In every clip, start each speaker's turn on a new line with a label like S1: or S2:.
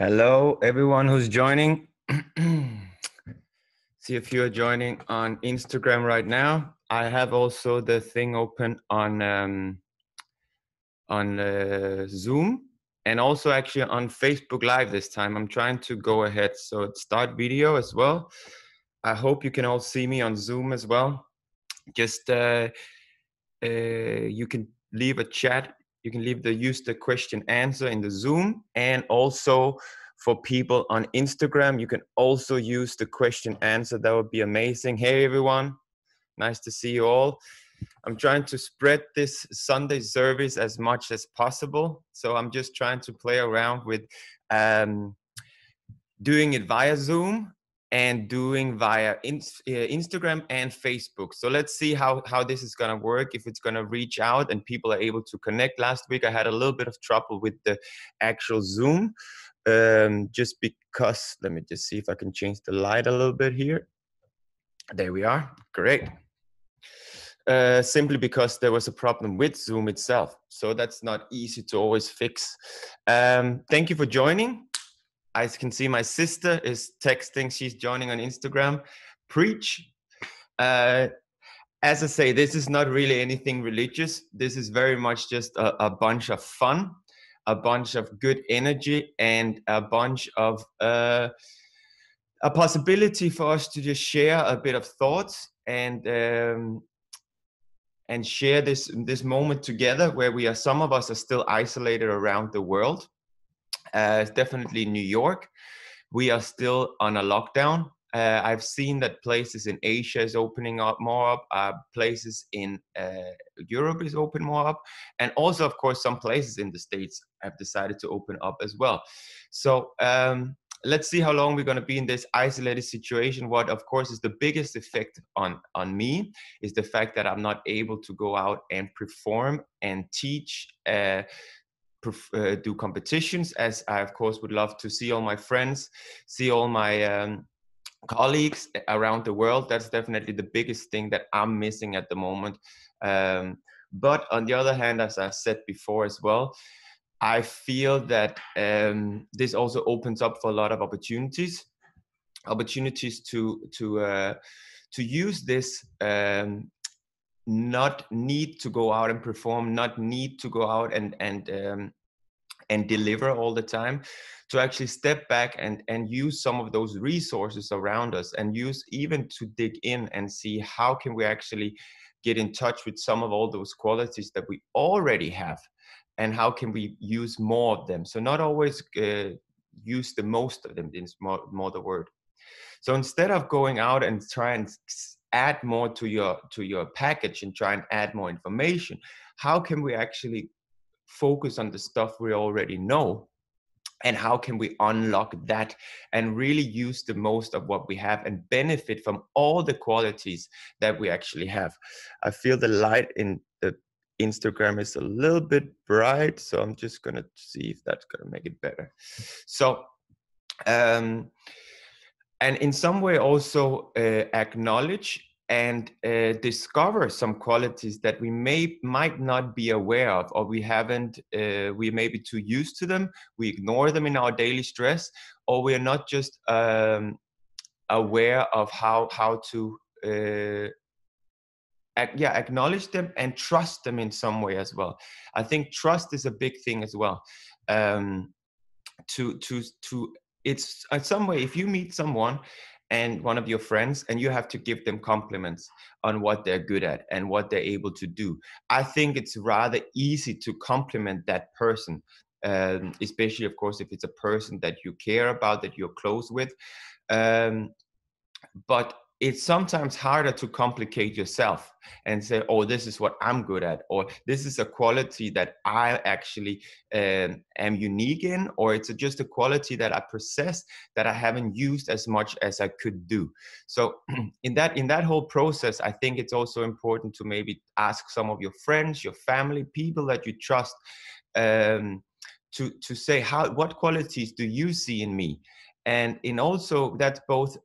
S1: Hello, everyone who's joining. See if you're joining on Instagram right now. I have also the thing open on Zoom and also actually on Facebook Live this time. I'm trying to go ahead, so start video as well. I hope you can all see me on Zoom as well. Just you can leave a chat. You can use the question answer in the Zoom, and also for people on Instagram, you can also use the question answer. That would be amazing. Hey everyone, nice to see you all. I'm trying to spread this Sunday service as much as possible, so I'm just trying to play around with doing it via Zoom and doing via Instagram and Facebook. So let's see how this is going to work, if it's going to reach out and people are able to connect. Last week I had a little bit of trouble with the actual Zoom, just because, let me just see if I can change the light a little bit here. There we are. Great. Simply because there was a problem with Zoom itself. So that's not easy to always fix. Thank you for joining. I can see my sister is texting. She's joining on Instagram. Preach. As I say, this is not really anything religious. This is very much just a bunch of fun, a bunch of good energy, and a bunch of a possibility for us to just share a bit of thoughts and share this moment together, where some of us are still isolated around the world. Definitely New York. We are still on a lockdown. I've seen that places in Asia is opening up more up. Places in Europe is open more up. And also, of course, some places in the States have decided to open up as well. So let's see how long we're going to be in this isolated situation. What, of course, is the biggest effect on me is the fact that I'm not able to go out and perform and teach, do competitions, as I of course would love to see all my friends, see all my colleagues around the world. That's definitely the biggest thing that I'm missing at the moment. But on the other hand, as I said before as well, I feel that this also opens up for a lot of opportunities to use this, not need to go out and perform, not need to go out and deliver all the time, to actually step back and use some of those resources around us, and use even to dig in and see how can we actually get in touch with some of all those qualities that we already have, and how can we use more of them. So not always use the most of them, is more the word. So instead of going out and try and add more to your package and try and add more information, how can we actually focus on the stuff we already know, and how can we unlock that and really use the most of what we have and benefit from all the qualities that we actually have. I feel the light in the Instagram is a little bit bright, so I'm just gonna see if that's gonna make it better. So and in some way also acknowledge and discover some qualities that we might not be aware of, or we haven't, we may be too used to them, we ignore them in our daily stress, or we're not just aware of how to acknowledge them and trust them in some way as well. I think trust is a big thing as well. To It's in some way, if you meet someone and one of your friends, and you have to give them compliments on what they're good at and what they're able to do, I think it's rather easy to compliment that person, especially of course if it's a person that you care about, that you're close with. But it's sometimes harder to complicate yourself and say, oh, this is what I'm good at, or this is a quality that I actually am unique in, or it's just a quality that I possess that I haven't used as much as I could do. So in that whole process, I think it's also important to maybe ask some of your friends, your family, people that you trust, to say, what qualities do you see in me? And in also, that's both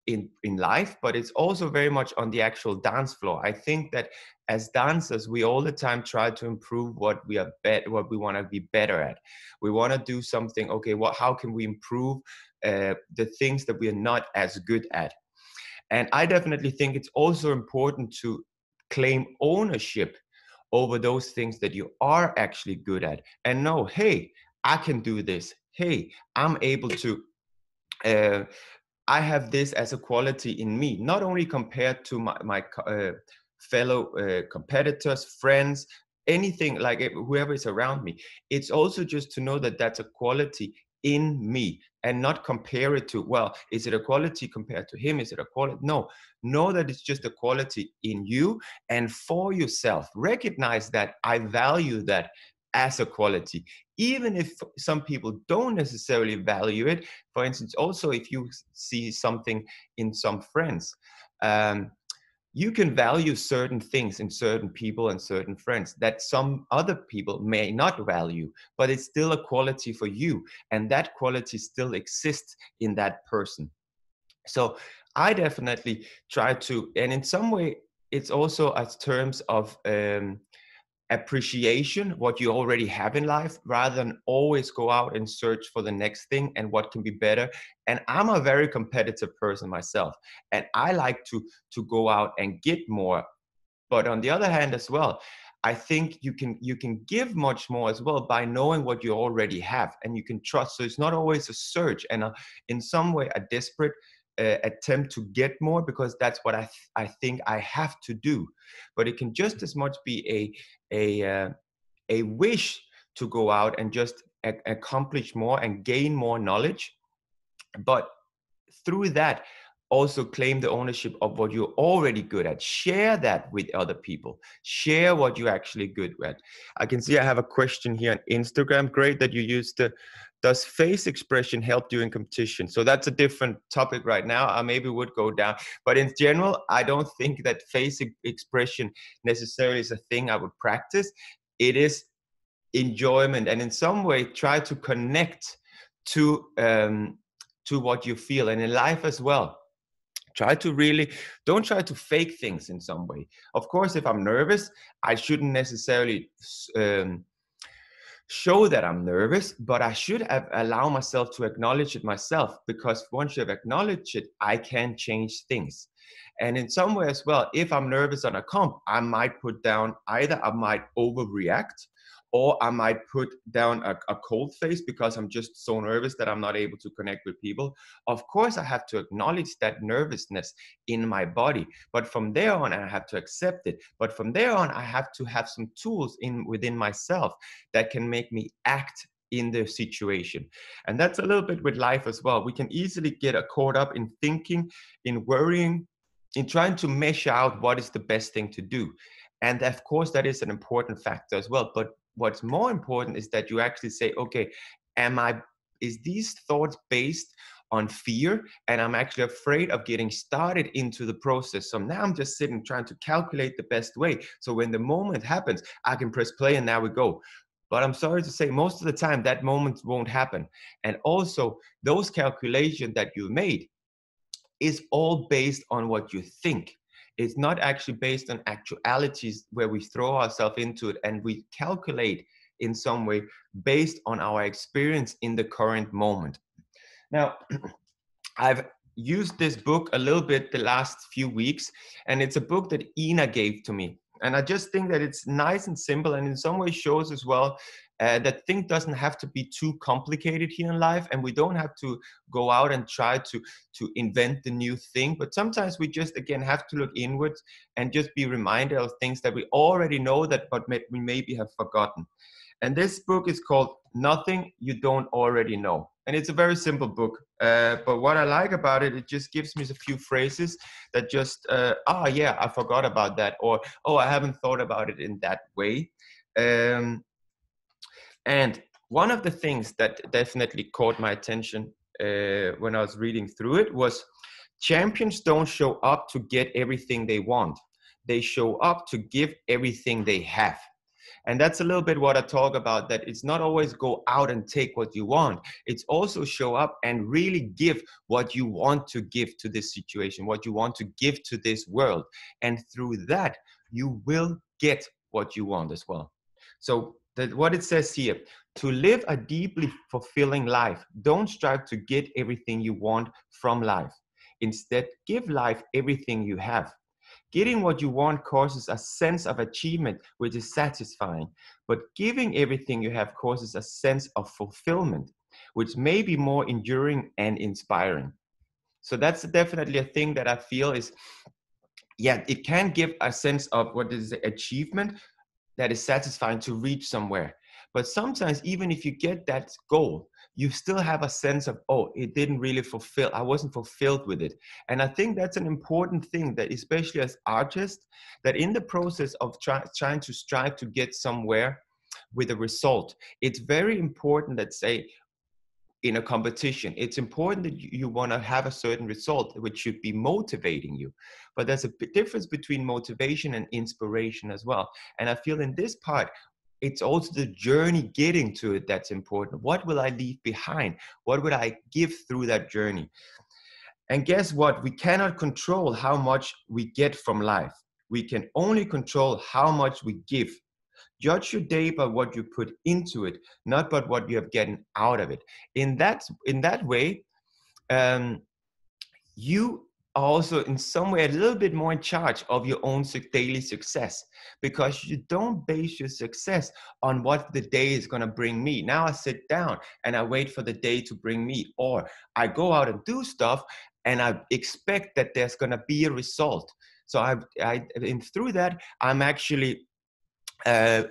S1: in life, but it's also very much on the actual dance floor. I think that as dancers, we all the time try to improve what we want to be better at. We want to do something. Okay, how can we improve the things that we are not as good at? And I definitely think it's also important to claim ownership over those things that you are actually good at, and know, hey, I can do this. Hey, I'm able to. Uh, I have this as a quality in me, not only compared to my fellow competitors, friends, anything like whoever is around me. It's also just to know that that's a quality in me, and not compare it to, well, is it a quality compared to him? Is it a quality? No, know that it's just a quality in you and for yourself. Recognize that I value that as a quality, even if some people don't necessarily value it. For instance, also if you see something in some friends, you can value certain things in certain people and certain friends that some other people may not value, but it's still a quality for you, and that quality still exists in that person. So I definitely try to, and in some way it's also as terms of appreciation what you already have in life, rather than always go out and search for the next thing and what can be better. And I'm a very competitive person myself, and I like to go out and get more. But on the other hand as well, I think you can give much more as well by knowing what you already have, and you can trust. So it's not always a search and in some way a desperate attempt to get more, because that's what I think I have to do. But it can just as much be a wish to go out and just accomplish more and gain more knowledge. But through that, also claim the ownership of what you're already good at. Share that with other people. Share what you're actually good at. I can see I have a question here on Instagram. Great that you used does face expression help you in competition? So that's a different topic right now. I maybe would go down, but in general, I don't think that face expression necessarily is a thing I would practice. It is enjoyment, and in some way try to connect to what you feel. And in life as well, try to really, don't try to fake things in some way. Of course, if I'm nervous, I shouldn't necessarily show that I'm nervous, but I should allow myself to acknowledge it myself, because once you have acknowledged it, I can change things. And in some way as well, if I'm nervous on a comp, I might put down, either I might overreact, or I might put down a cold face because I'm just so nervous that I'm not able to connect with people. Of course, I have to acknowledge that nervousness in my body, but from there on, I have to accept it. But from there on, I have to have some tools within myself that can make me act in the situation. And that's a little bit with life as well. We can easily get caught up in thinking, in worrying, in trying to measure out what is the best thing to do. And of course, that is an important factor as well. But what's more important is that you actually say, okay, is these thoughts based on fear, and I'm actually afraid of getting started into the process? So now I'm just sitting trying to calculate the best way, so when the moment happens, I can press play and now we go. But I'm sorry to say, most of the time that moment won't happen. And also, those calculations that you made is all based on what you think. It's not actually based on actualities, where we throw ourselves into it and we calculate in some way based on our experience in the current moment. Now, I've used this book a little bit the last few weeks, and it's a book that Ina gave to me. And I just think that it's nice and simple, and in some way shows as well that thing doesn't have to be too complicated here in life, and we don't have to go out and try to invent the new thing. But sometimes we just, again, have to look inwards and just be reminded of things that we already know, but we maybe have forgotten. And this book is called Nothing You Don't Already Know. And it's a very simple book. But what I like about it, it just gives me a few phrases that just, yeah, I forgot about that. Or, oh, I haven't thought about it in that way. And one of the things that definitely caught my attention when I was reading through it was, champions don't show up to get everything they want. They show up to give everything they have. And that's a little bit what I talk about, that it's not always go out and take what you want. It's also show up and really give what you want to give to this situation, what you want to give to this world. And through that, you will get what you want as well. So what it says here, to live a deeply fulfilling life, don't strive to get everything you want from life. Instead, give life everything you have. Getting what you want causes a sense of achievement, which is satisfying. But giving everything you have causes a sense of fulfillment, which may be more enduring and inspiring. So that's definitely a thing that I feel is, yeah, it can give a sense of what is achievement that is satisfying to reach somewhere. But sometimes, even if you get that goal, you still have a sense of, oh, it didn't really fulfill, I wasn't fulfilled with it. And I think that's an important thing, that especially as artists, that in the process of trying to strive to get somewhere with a result, it's very important that, say, in a competition, it's important that you want to have a certain result, which should be motivating you. But there's a difference between motivation and inspiration as well. And I feel in this part, it's also the journey getting to it that's important. What will I leave behind? What would I give through that journey? And guess what? We cannot control how much we get from life. We can only control how much we give. Judge your day by what you put into it, not by what you have gotten out of it. In that way, you are also in some way a little bit more in charge of your own daily success, because you don't base your success on what the day is going to bring me. Now I sit down and I wait for the day to bring me, or I go out and do stuff and I expect that there's going to be a result. So and through that, I'm actually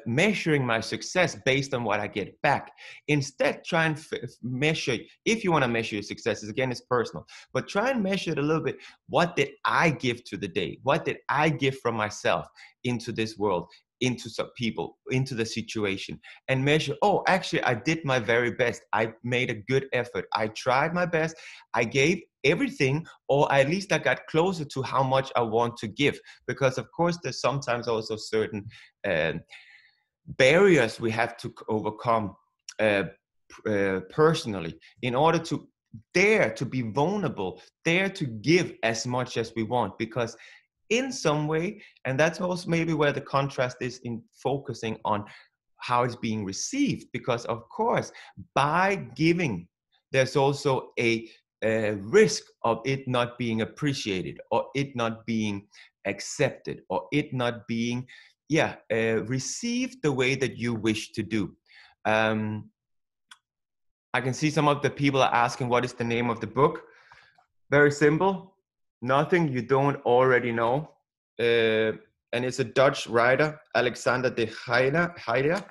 S1: measuring my success based on what I get back. Instead, try and measure, if you want to measure your successes, again, it's personal, but try and measure it a little bit. What did I give to the day? What did I give from myself into this world, into some people, into the situation? And measure, oh, actually, I did my very best. I made a good effort. I tried my best. I gave everything, or at least I got closer to how much I want to give. Because of course, there's sometimes also certain barriers we have to overcome personally in order to dare to be vulnerable, dare to give as much as we want. Because in some way, and that's also maybe where the contrast is in focusing on how it's being received, because of course, by giving, there's also a risk of it not being appreciated, or it not being accepted, or it not being received the way that you wish to do. I can see some of the people are asking, what is the name of the book? Very simple, Nothing You Don't Already Know. And it's a Dutch writer, Alexander de Heide.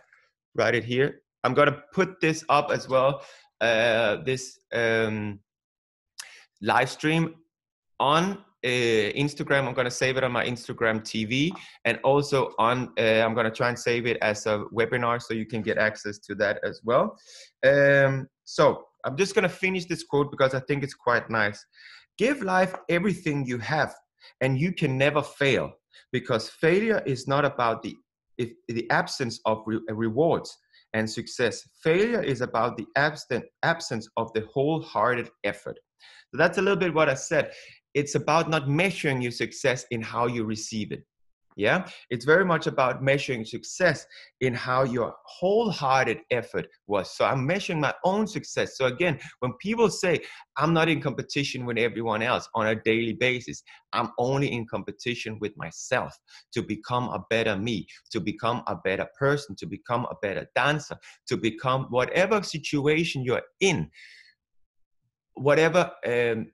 S1: Write it here. I'm going to put this up as well, this live stream on Instagram. I'm going to save it on my Instagram TV, and also on I'm going to try and save it as a webinar so you can get access to that as well. So I'm just going to finish this quote because I think it's quite nice. Give life everything you have, and you can never fail, because failure is not about the absence of rewards and success. Failure is about the absence of the wholehearted effort. So that's a little bit what I said. It's about not measuring your success in how you receive it. Yeah, it's very much about measuring success in how your wholehearted effort was. So I'm measuring my own success. So again, when people say I'm not in competition with everyone else on a daily basis, I'm only in competition with myself to become a better me, to become a better person, to become a better dancer, to become whatever situation you're in. Whatever,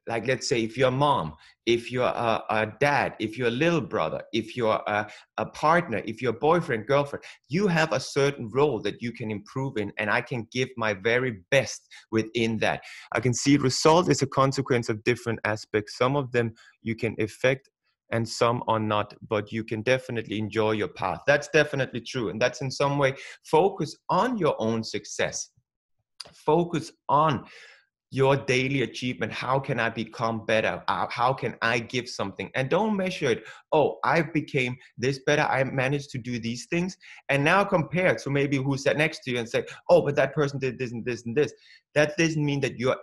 S1: like let's say if you're a mom, if you're a dad, if you're a little brother, if you're a partner, if you're a boyfriend, girlfriend, you have a certain role that you can improve in, and I can give my very best within that. I can see result is a consequence of different aspects. Some of them you can affect and some are not, but you can definitely enjoy your path. That's definitely true. And that's in some way, focus on your own success. Focus on your daily achievement. How can I become better? How can I give something? And don't measure it. Oh, I became this better. I managed to do these things. And now compare to maybe who sat next to you and say, oh, but that person did this and this and this. That doesn't mean that your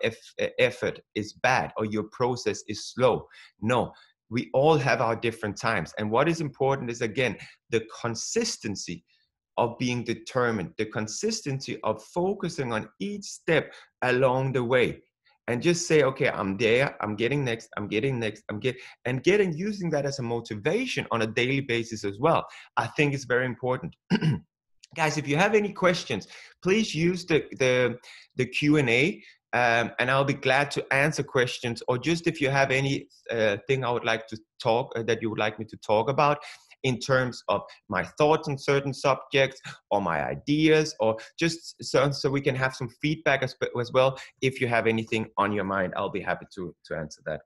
S1: effort is bad or your process is slow. No, we all have our different times. And what is important is, again, the consistency of being determined, the consistency of focusing on each step along the way, and just say, okay, I'm there, I'm getting next, I'm getting next, using that as a motivation on a daily basis as well. I think it's very important. Guys, if you have any questions, please use the Q&A, and I'll be glad to answer questions, or just if you have any thing I would like to talk that you would like me to talk about in terms of my thoughts on certain subjects or my ideas, or just so we can have some feedback as well. If you have anything on your mind, I'll be happy to answer that.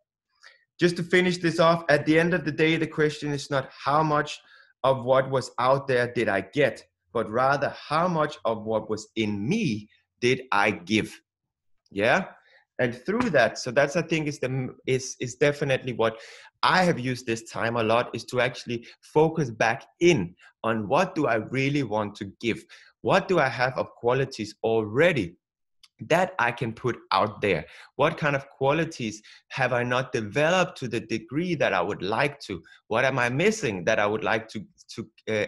S1: Just to finish this off, at the end of the day, the question is not how much of what was out there did I get, but rather how much of what was in me did I give. Yeah. And through that, so that's, I think, is definitely what I have used this time a lot, is to actually focus back in on what do I really want to give? What do I have of qualities already that I can put out there? What kind of qualities have I not developed to the degree that I would like to? What am I missing that I would like to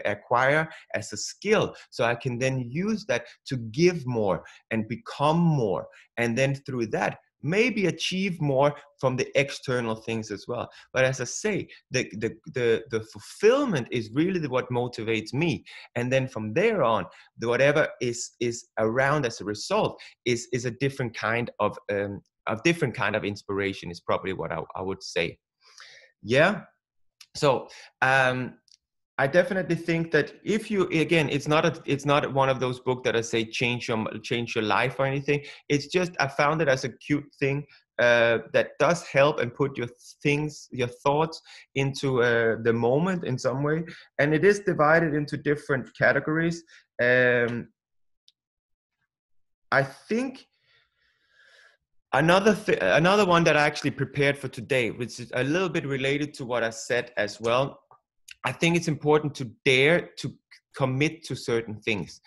S1: acquire as a skill, so I can then use that to give more and become more, and then through that maybe achieve more from the external things as well. But as I say, the fulfillment is really what motivates me, and then from there on, whatever is around as a result is a different kind of inspiration, is probably what I would say. Yeah. So I definitely think that if you, again, it's not one of those books that I say change your life or anything. It's just, I found it as a cute thing that does help and put your thoughts into the moment in some way. And it is divided into different categories. I think another one that I actually prepared for today, which is a little bit related to what I said as well. I think it's important to dare to commit to certain things.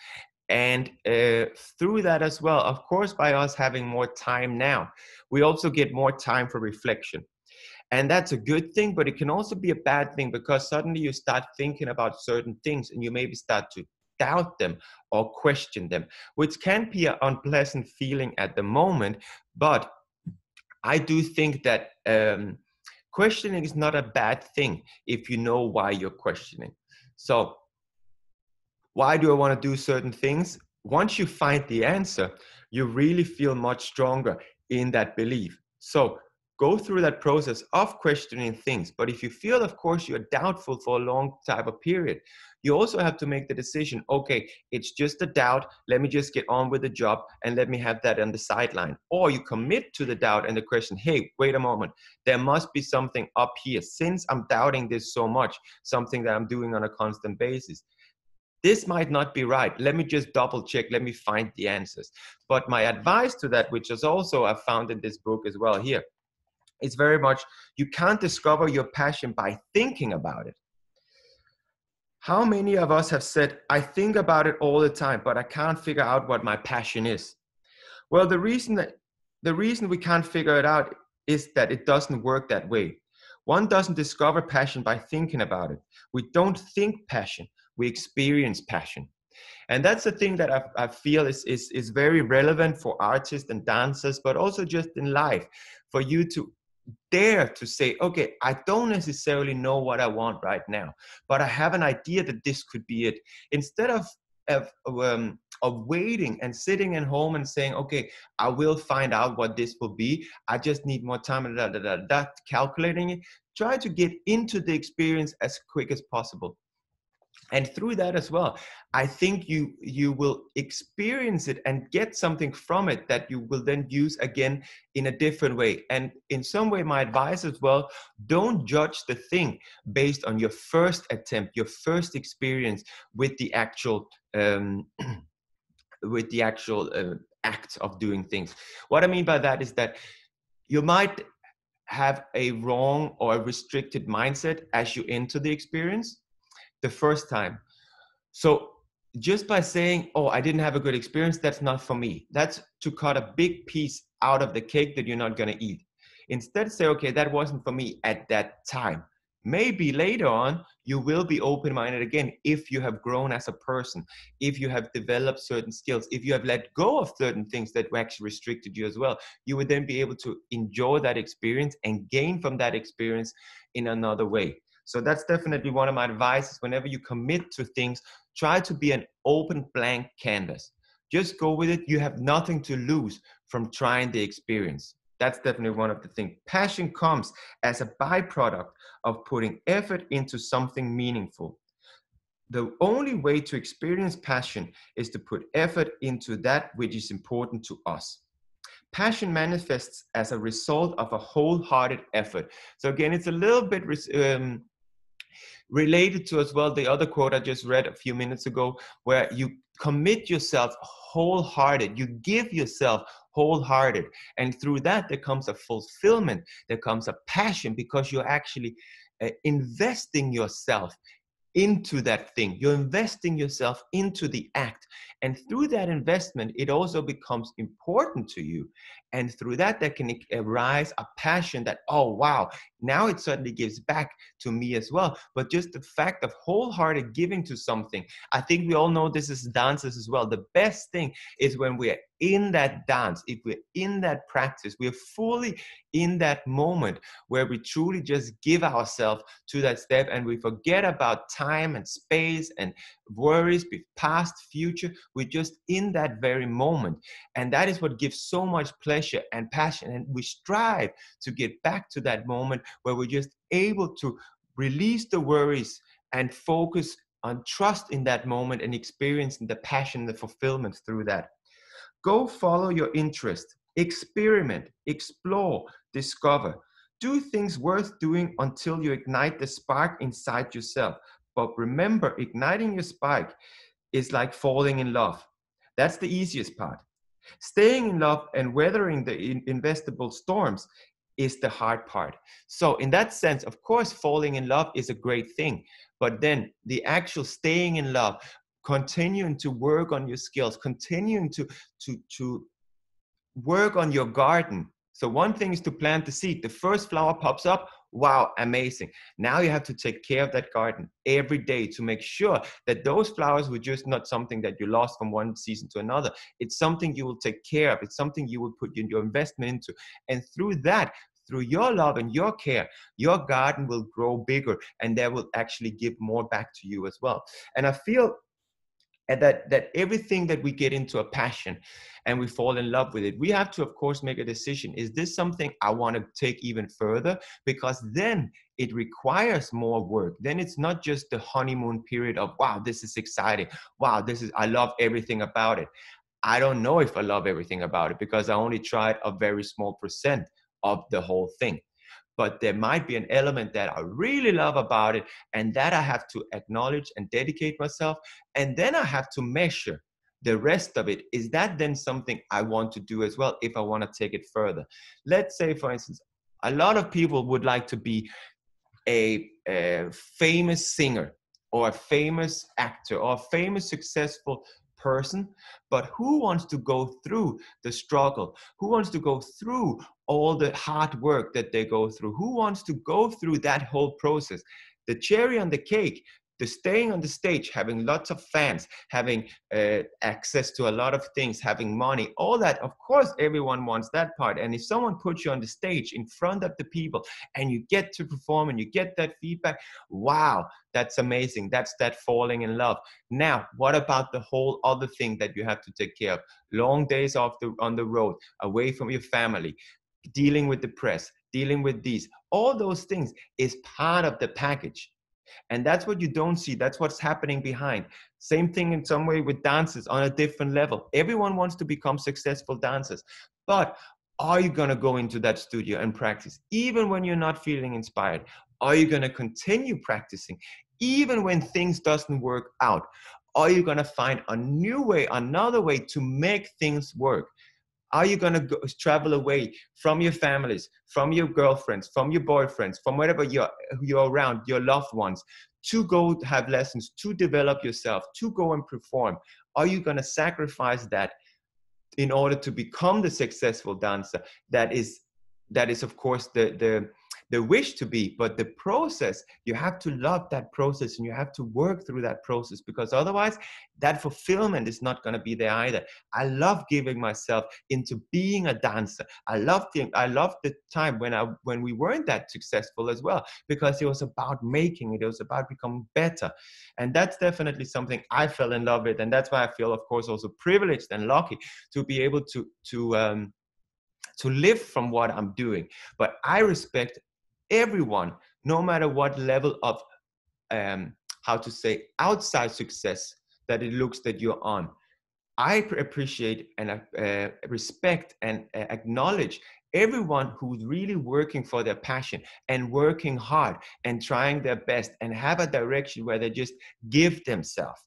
S1: And through that as well, of course, by us having more time now, we also get more time for reflection. And that's a good thing, but it can also be a bad thing, because suddenly you start thinking about certain things and you maybe start to doubt them or question them, which can be an unpleasant feeling at the moment. But I do think that questioning is not a bad thing if you know why you're questioning. So why do I want to do certain things? Once you find the answer, you really feel much stronger in that belief. So go through that process of questioning things. But if you feel, of course, you're doubtful for a long type of period, you also have to make the decision, okay, it's just a doubt. Let me just get on with the job and let me have that on the sideline. Or you commit to the doubt and the question, hey, wait a moment, there must be something up here. Since I'm doubting this so much, something that I'm doing on a constant basis, this might not be right. Let me just double check. Let me find the answers. But my advice to that, which is also I found in this book as well here, it's very much, you can't discover your passion by thinking about it. How many of us have said, I think about it all the time, but I can't figure out what my passion is? Well, the reason we can't figure it out is that it doesn't work that way. One doesn't discover passion by thinking about it. We don't think passion, we experience passion. And that's the thing that I feel is very relevant for artists and dancers, but also just in life, for you to dare to say, okay, I don't necessarily know what I want right now, but I have an idea that this could be it. Instead of waiting and sitting at home and saying, okay, I will find out what this will be, I just need more time, calculating it, try to get into the experience as quick as possible. And through that as well, I think you will experience it and get something from it that you will then use again in a different way. And in some way, my advice as well, don't judge the thing based on your first attempt, your first experience with the actual with the actual act of doing things. What I mean by that is that you might have a wrong or a restricted mindset as you enter the experience the first time. So just by saying, oh, I didn't have a good experience, that's not for me. That's to cut a big piece out of the cake that you're not going to eat. Instead, say, okay, that wasn't for me at that time. Maybe later on, you will be open-minded again if you have grown as a person, if you have developed certain skills, if you have let go of certain things that were actually restricted you as well. You would then be able to enjoy that experience and gain from that experience in another way. So that's definitely one of my advices. Whenever you commit to things, try to be an open blank canvas. Just go with it. You have nothing to lose from trying the experience. That's definitely one of the things. Passion comes as a byproduct of putting effort into something meaningful. The only way to experience passion is to put effort into that which is important to us. Passion manifests as a result of a wholehearted effort. So again, it's a little bit related to as well the other quote I just read a few minutes ago, where you commit yourself wholehearted, you give yourself wholehearted, and through that there comes a fulfillment, there comes a passion, because you're actually investing yourself into that thing. You're investing yourself into the act. And through that investment, it also becomes important to you. And through that, there can arise a passion that, oh, wow, now it certainly gives back to me as well. But just the fact of wholehearted giving to something, I think we all know this is dances as well. The best thing is when we're in that dance, if we're in that practice, we're fully in that moment where we truly just give ourselves to that step and we forget about time and space and worries, past, future. We're just in that very moment. And that is what gives so much pleasure and passion. And we strive to get back to that moment where we're just able to release the worries and focus on trust in that moment and experiencing the passion, the fulfillment through that. Go follow your interest, experiment, explore, discover. Do things worth doing until you ignite the spark inside yourself. But remember, igniting your spark is like falling in love. That's the easiest part. Staying in love and weathering the investable storms is the hard part. So in that sense, of course, falling in love is a great thing. But then the actual staying in love, continuing to work on your skills, continuing to work on your garden. So one thing is to plant the seed. The first flower pops up. Wow, amazing. Now you have to take care of that garden every day to make sure that those flowers were just not something that you lost from one season to another. It's something you will take care of. It's something you will put your investment into. And through that, through your love and your care, your garden will grow bigger and that will actually give more back to you as well. And I feel that everything that we get into a passion and we fall in love with it, we have to, of course, make a decision. Is this something I want to take even further? Because then it requires more work. Then it's not just the honeymoon period of, wow, this is exciting. Wow, I love everything about it. I don't know if I love everything about it because I only tried a very small percent of the whole thing. But there might be an element that I really love about it and that I have to acknowledge and dedicate myself. And then I have to measure the rest of it. Is that then something I want to do as well if I want to take it further? Let's say, for instance, a lot of people would like to be a famous singer or a famous actor or a famous successful person, but who wants to go through the struggle? Who wants to go through all the hard work that they go through? Who wants to go through that whole process? The cherry on the cake, the staying on the stage, having lots of fans, having access to a lot of things, having money, all that, of course, everyone wants that part. And if someone puts you on the stage in front of the people and you get to perform and you get that feedback, wow, that's amazing. That's that falling in love. Now, what about the whole other thing that you have to take care of? Long days on the road, away from your family, dealing with the press, dealing with these, all those things is part of the package. And that's what you don't see. That's what's happening behind. Same thing in some way with dancers on a different level. Everyone wants to become successful dancers. But are you going to go into that studio and practice even when you're not feeling inspired? Are you going to continue practicing even when things doesn't work out? Are you going to find a new way, another way to make things work? Are you going to travel away from your families, from your girlfriends, from your boyfriends, from wherever you're around, your loved ones, to go have lessons, to develop yourself, to go and perform? Are you going to sacrifice that in order to become the successful dancer that is of course the wish to be? But the process, you have to love that process, and you have to work through that process, because otherwise that fulfillment is not going to be there either. I love giving myself into being a dancer. I loved the time when we weren't that successful as well, because it was about making it was about becoming better. And that's definitely something I fell in love with, and that's why I feel, of course, also privileged and lucky to be able to live from what I'm doing. But I respect everyone, no matter what level of how to say outside success that it looks that you're on. I appreciate and respect and acknowledge everyone who's really working for their passion and working hard and trying their best and have a direction where they just give themselves.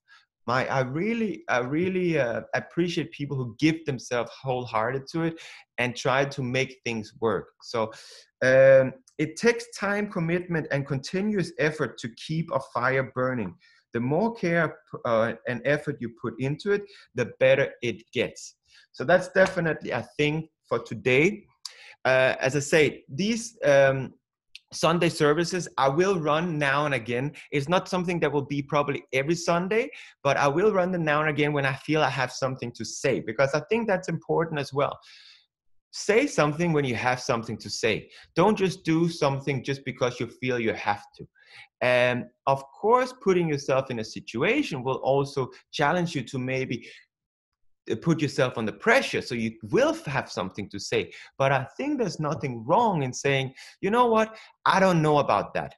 S1: I really appreciate people who give themselves wholehearted to it and try to make things work. So it takes time, commitment, and continuous effort to keep a fire burning. The more care and effort you put into it, the better it gets. So that's definitely a thing for today. As I say, these Sunday services I will run now and again. It's not something that will be probably every Sunday, but I will run them now and again when I feel I have something to say, because I think that's important as well. Say something when you have something to say. Don't just do something just because you feel you have to. And of course, putting yourself in a situation will also challenge you to maybe put yourself under pressure, so you will have something to say. But I think there's nothing wrong in saying, you know what, I don't know about that.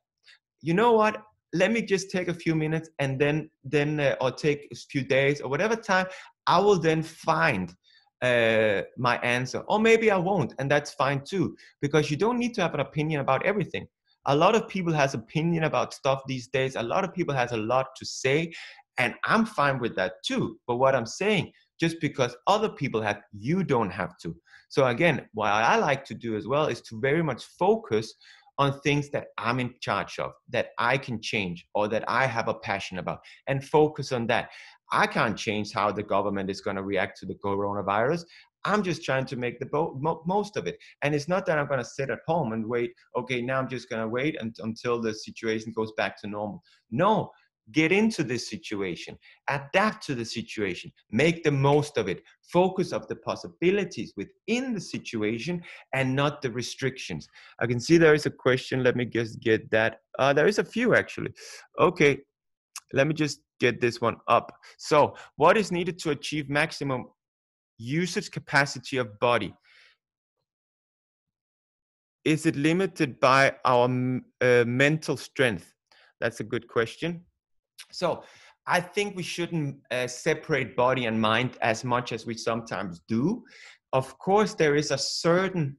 S1: You know what, let me just take a few minutes, and then or take a few days or whatever time, I will then find my answer. Or maybe I won't, and that's fine too, because you don't need to have an opinion about everything. A lot of people has opinion about stuff these days. A lot of people has a lot to say, and I'm fine with that too. But what I'm saying, just because other people have, you don't have to. So again, what I like to do as well is to very much focus on things that I'm in charge of, that I can change, or that I have a passion about, and focus on that. I can't change how the government is going to react to the coronavirus. I'm just trying to make the most of it. And it's not that I'm going to sit at home and wait, okay, now I'm just going to wait until the situation goes back to normal. No, get into this situation, adapt to the situation, make the most of it, focus on the possibilities within the situation and not the restrictions. I can see there is a question. Let me just get that. There is a few actually. Okay, let me just get this one up. So, what is needed to achieve maximum usage capacity of body? Is it limited by our mental strength? That's a good question. So I think we shouldn't separate body and mind as much as we sometimes do. Of course, there is a certain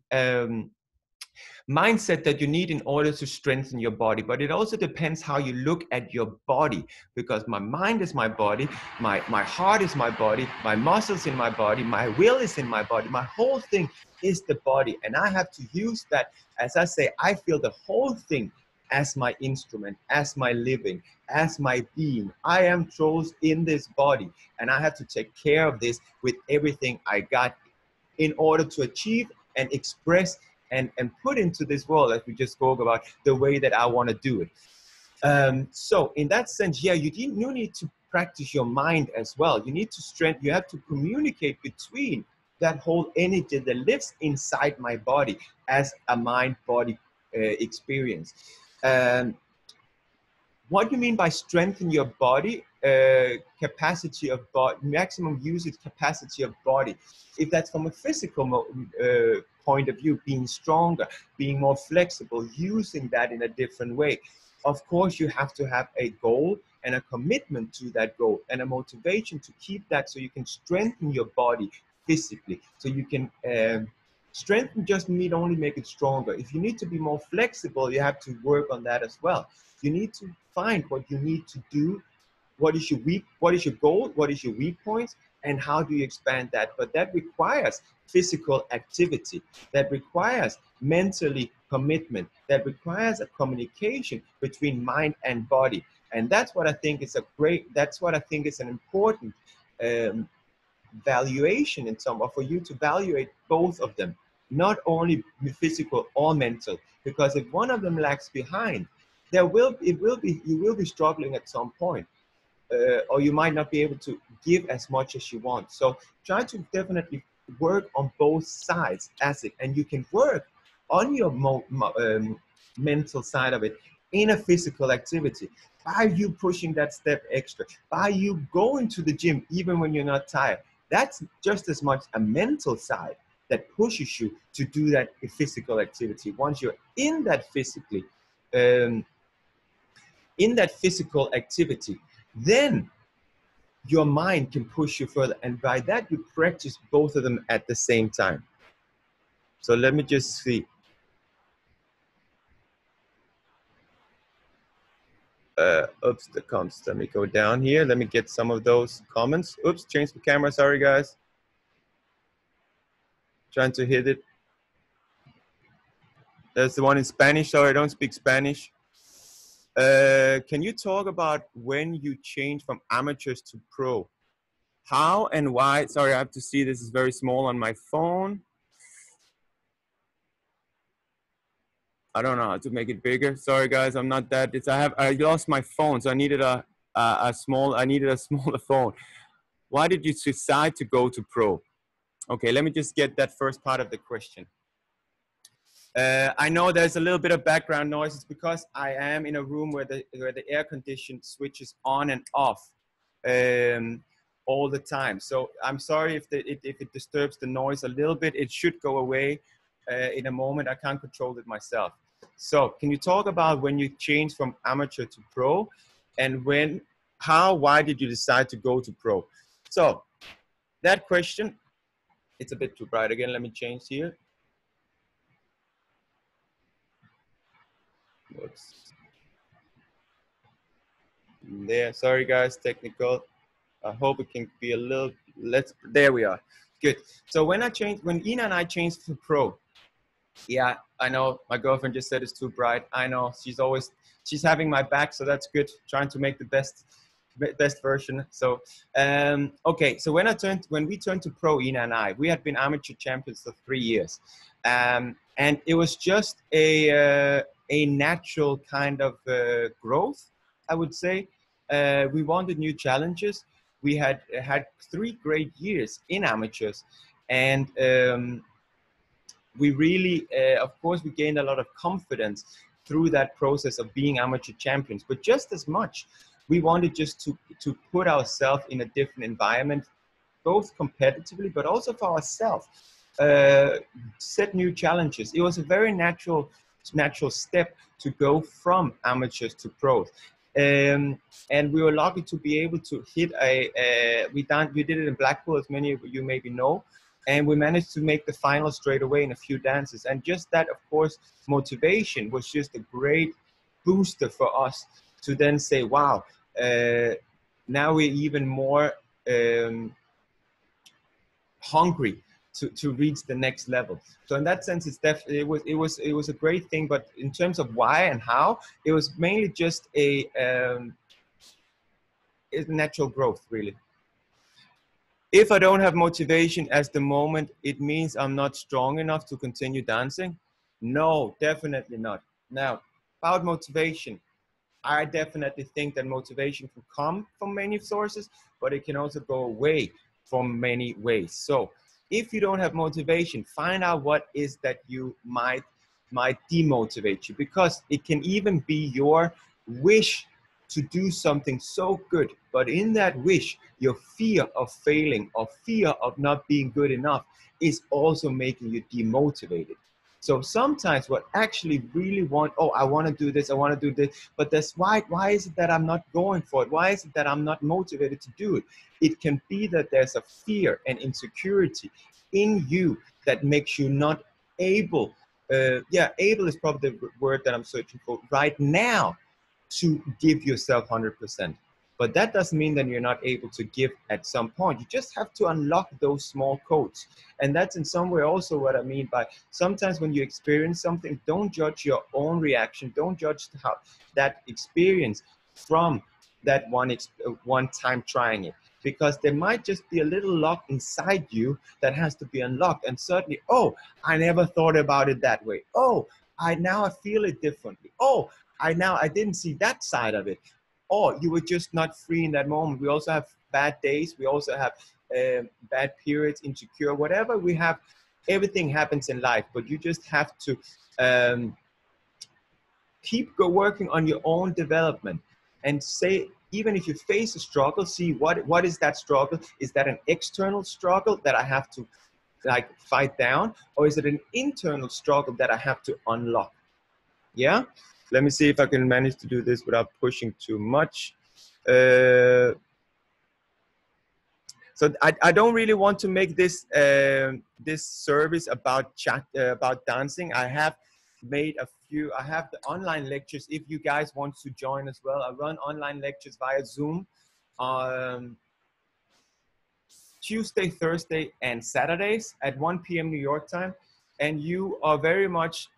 S1: mindset that you need in order to strengthen your body, but it also depends how you look at your body, because my mind is my body, my heart is my body, my muscles in my body, my will is in my body, my whole thing is the body, and I have to use that. As I say, I feel the whole thing as my instrument, as my living, as my being. I am Troels in this body, and I have to take care of this with everything I got in order to achieve and express and put into this world, as we just spoke about, the way that I want to do it. So in that sense, yeah, you need to practice your mind as well. You need to strengthen, you have to communicate between that whole energy that lives inside my body as a mind-body experience. What do you mean by strengthen your body? Capacity of body, maximum usage capacity of body. If that's from a physical point of view, being stronger, being more flexible, using that in a different way. Of course, you have to have a goal and a commitment to that goal and a motivation to keep that, so you can strengthen your body physically. So you can strengthen just need only make it stronger. If you need to be more flexible, you have to work on that as well. You need to find what you need to do what is your goal, what is your weak points, and how do you expand that. But that requires physical activity, that requires mentally commitment, that requires a communication between mind and body. And that's what I think is that's what I think is an important valuation in some, or for you to evaluate both of them, not only physical or mental, because if one of them lags behind, you will be struggling at some point, or you might not be able to give as much as you want. So try to definitely work on both sides and you can work on your mental side of it in a physical activity, by you pushing that step extra, by you going to the gym even when you're not tired. That's just as much a mental side that pushes you to do that physical activity. Once you're in that physical activity, then your mind can push you further. And by that, you practice both of them at the same time. So let me just see. Oops, the comments. Let me go down here. Let me get some of those comments. Oops, change the camera. Sorry, guys. Trying to hit it. There's the one in Spanish. Sorry, I don't speak Spanish. Can you talk about when you changed from amateurs to pro? How and why? Sorry, I have to see. This is very small on my phone. I don't know how to make it bigger. Sorry, guys, I'm not that. I lost my phone, so I needed a smaller phone. Why did you decide to go to pro? Okay, let me just get that first part of the question. I know there's a little bit of background noise. It's because I am in a room where the air condition switches on and off all the time. So I'm sorry if it disturbs the noise a little bit. It should go away in a moment. I can't control it myself. So can you talk about when you changed from amateur to pro, and why did you decide to go to pro? So that question, it's a bit too bright again. Let me change here. Whoops. There, sorry guys, technical. I hope it can be a little, there we are. Good. So when Ina and I changed to pro, yeah, I know my girlfriend just said it's too bright. I know, she's having my back, so that's good. Trying to make the best version. So, okay. So when we turned to pro, Ina and I, we had been amateur champions for 3 years. And it was just a natural kind of growth, I would say. We wanted new challenges. We had 3 great years in amateurs, and we really, of course, we gained a lot of confidence through that process of being amateur champions. But just as much, we wanted just to put ourselves in a different environment, both competitively, but also for ourselves. Set new challenges. It was a very natural step to go from amateurs to pros. And we were lucky to be able to hit we did it in Blackpool, as many of you maybe know, and we managed to make the final straight away in a few dances. And just that, of course, motivation was just a great booster for us to then say, wow, now we're even more hungry to reach the next level. So in that sense, it's definitely it was a great thing. But in terms of why and how, it was mainly just a natural growth, really. If I don't have motivation at the moment, it means I'm not strong enough to continue dancing? No, definitely not. Now, about motivation, I definitely think that motivation can come from many sources, but it can also go away from many ways. So if you don't have motivation, find out what is that you might demotivate you, because it can even be your wish to do something so good, but in that wish, your fear of failing or fear of not being good enough is also making you demotivated. So sometimes what actually really I want to do this, I want to do this, but that's why is it that I'm not going for it? Why is it that I'm not motivated to do it? It can be that there's a fear and insecurity in you that makes you not able, able is probably the word that I'm searching for right now, to give yourself 100%. But that doesn't mean that you're not able to give at some point. You just have to unlock those small codes. And that's in some way also what I mean by sometimes when you experience something, don't judge your own reaction. Don't judge how that experience from that one time trying it, because there might just be a little lock inside you that has to be unlocked. And certainly, oh, I never thought about it that way. Oh, now I feel it differently. Oh, I didn't see that side of it. Or you were just not free in that moment. We also have bad days. We also have bad periods, insecure, whatever we have. Everything happens in life, but you just have to keep working on your own development, and say, even if you face a struggle, see what is that struggle? Is that an external struggle that I have to like fight down, or is it an internal struggle that I have to unlock? Yeah, let me see if I can manage to do this without pushing too much. So I don't really want to make this this service about about dancing. I have made a few. I have the online lectures. If you guys want to join as well, I run online lectures via Zoom. Tuesday, Thursday, and Saturdays at 1 p.m. New York time. And you are very much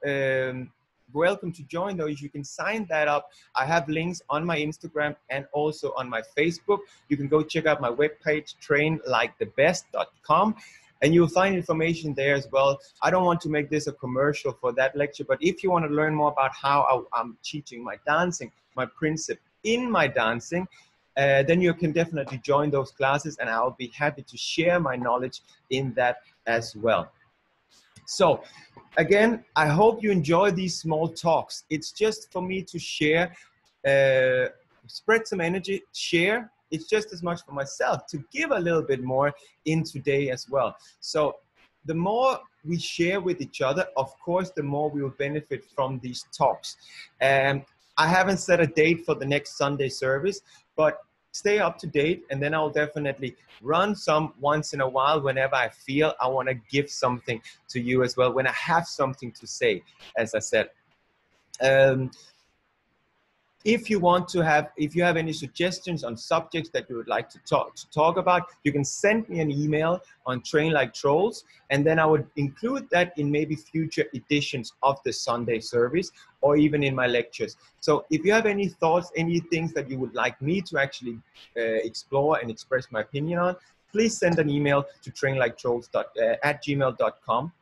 S1: welcome to join those. You can sign that up. I have links on my Instagram and also on my Facebook. You can go check out my webpage, trainlikethebest.com. And you'll find information there as well. I don't want to make this a commercial for that lecture, but if you want to learn more about how I'm teaching my dancing, my principle in my dancing, then you can definitely join those classes, and I'll be happy to share my knowledge in that as well. So again, I hope you enjoy these small talks. It's just for me to share, spread some energy, share. It's just as much for myself to give a little bit more in today as well. So the more we share with each other, of course, the more we will benefit from these talks. I haven't set a date for the next Sunday service, but stay up to date, and then I'll definitely run some once in a while whenever I feel I want to give something to you as well, when I have something to say, as I said. If you have any suggestions on subjects that you would like to talk about, you can send me an email on Train Like Troels, and then I would include that in maybe future editions of the Sunday service, or even in my lectures. So if you have any thoughts, any things that you would like me to actually explore and express my opinion on, please send an email to trainliketroels@gmail.com.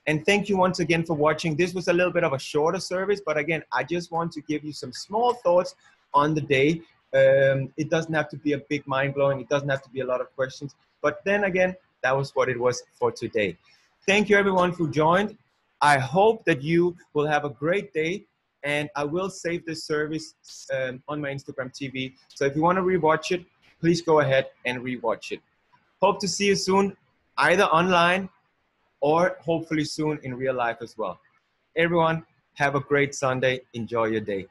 S1: And thank you once again for watching. This was a little bit of a shorter service, but again, I just want to give you some small thoughts on the day. It doesn't have to be a big mind-blowing. It doesn't have to be a lot of questions. But then again, that was what it was for today. Thank you everyone who joined. I hope that you will have a great day, and I will save this service on my Instagram TV. So if you want to rewatch it, please go ahead and rewatch it. Hope to see you soon, either online or hopefully soon in real life as well. Everyone, have a great Sunday. Enjoy your day.